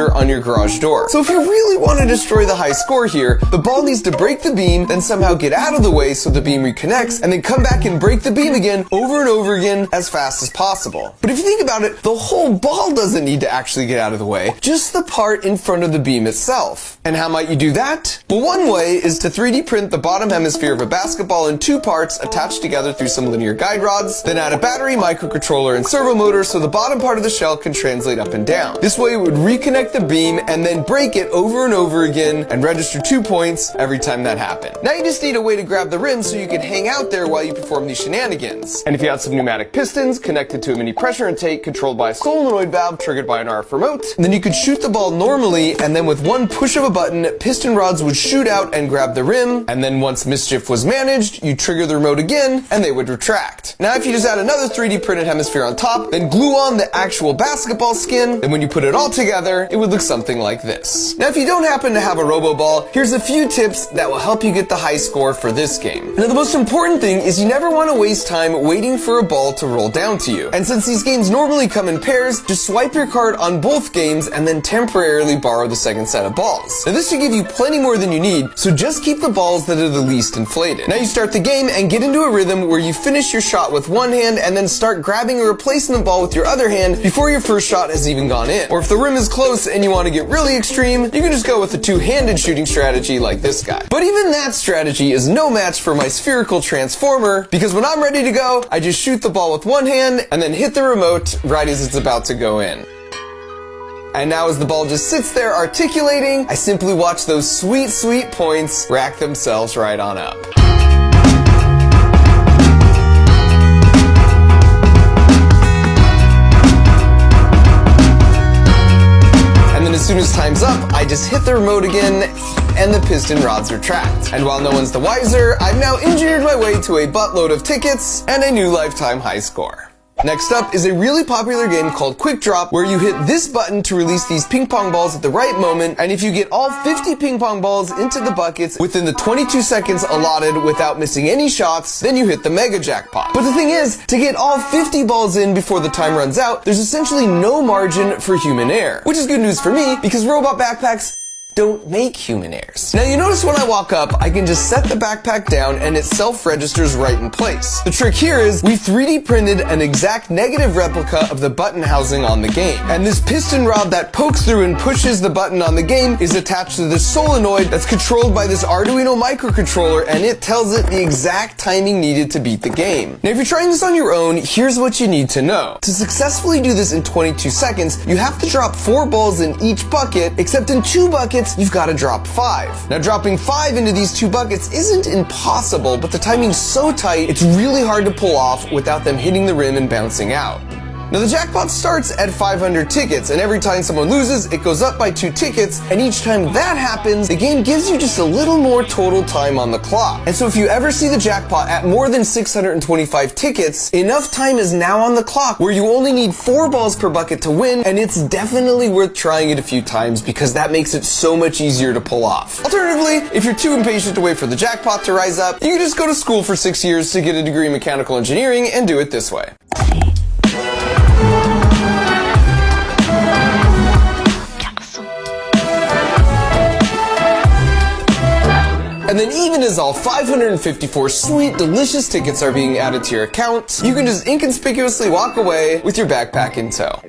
on your garage door. So if you really want to destroy the high score here, the ball needs to break the beam, then somehow get out of the way so the beam reconnects, and then come back and break the beam again over and over again as fast as possible. But if you think about it, the whole ball doesn't need to actually get out of the way, just the part in front of the beam itself. And how might you do that? Well, one way is to 3D print the bottom hemisphere of a basketball in two parts attached together through some linear guide rods, then add a battery, microcontroller, and servo motor so the bottom part of the shell can translate up and down. This way it would reconnect the beam and then break it over and over again and register 2 points every time that happened. Now you just need a way to grab the rim so you can hang out there while you perform these shenanigans. And if you had some pneumatic pistons connected to a mini pressure intake controlled by a solenoid valve triggered by an RF remote, then you could shoot the ball normally, and then with one push of a button, piston rods would shoot out and grab the rim, and then once mischief was managed, you trigger the remote again and they would retract. Now if you just add another 3D printed hemisphere on top, then glue on the actual basketball skin, then when you put it all together, it would look something like this. Now if you don't happen to have a RoboBall, here's a few tips that will help you get the high score for this game. Now the most important thing is you never want to waste time waiting for a ball to roll down to you. And since these games normally come in pairs, just swipe your card on both games and then temporarily borrow the second set of balls. Now this should give you plenty more than you need, so just keep the balls that are the least inflated. Now you start the game and get into a rhythm where you finish your shot with one hand and then start grabbing or replacing the ball with your other hand before your first shot has even gone in. Or if the rim is close and you want to get really extreme, you can just go with a two-handed shooting strategy like this guy. But even that strategy is no match for my spherical transformer, because when I'm ready to go, I just shoot the ball with one hand and then hit the remote right as it's about to go in. And now as the ball just sits there articulating, I simply watch those sweet, sweet points rack themselves right on up. And then as soon as time's up, I just hit the remote again, and the piston rods retract. And while no one's the wiser, I've now engineered my way to a buttload of tickets and a new lifetime high score. Next up is a really popular game called Quick Drop, where you hit this button to release these ping pong balls at the right moment, and if you get all 50 ping pong balls into the buckets within the 22 seconds allotted without missing any shots, then you hit the mega jackpot. But the thing is, to get all 50 balls in before the time runs out, there's essentially no margin for human error. Which is good news for me, because robot backpacks don't make human errors. Now you notice when I walk up, I can just set the backpack down and it self-registers right in place. The trick here is we 3D printed an exact negative replica of the button housing on the game. And this piston rod that pokes through and pushes the button on the game is attached to this solenoid that's controlled by this Arduino microcontroller, and it tells it the exact timing needed to beat the game. Now if you're trying this on your own, here's what you need to know. To successfully do this in 22 seconds, you have to drop 4 balls in each bucket, except in 2 buckets, you've got to drop 5. Now dropping 5 into these 2 buckets isn't impossible, but the timing's so tight, it's really hard to pull off without them hitting the rim and bouncing out. Now the jackpot starts at 500 tickets, and every time someone loses, it goes up by 2 tickets, and each time that happens, the game gives you just a little more total time on the clock. And so if you ever see the jackpot at more than 625 tickets, enough time is now on the clock where you only need 4 balls per bucket to win, and it's definitely worth trying it a few times because that makes it so much easier to pull off. Alternatively, if you're too impatient to wait for the jackpot to rise up, you can just go to school for 6 years to get a degree in mechanical engineering and do it this way. And then even as all 554 sweet, delicious tickets are being added to your account, you can just inconspicuously walk away with your backpack in tow.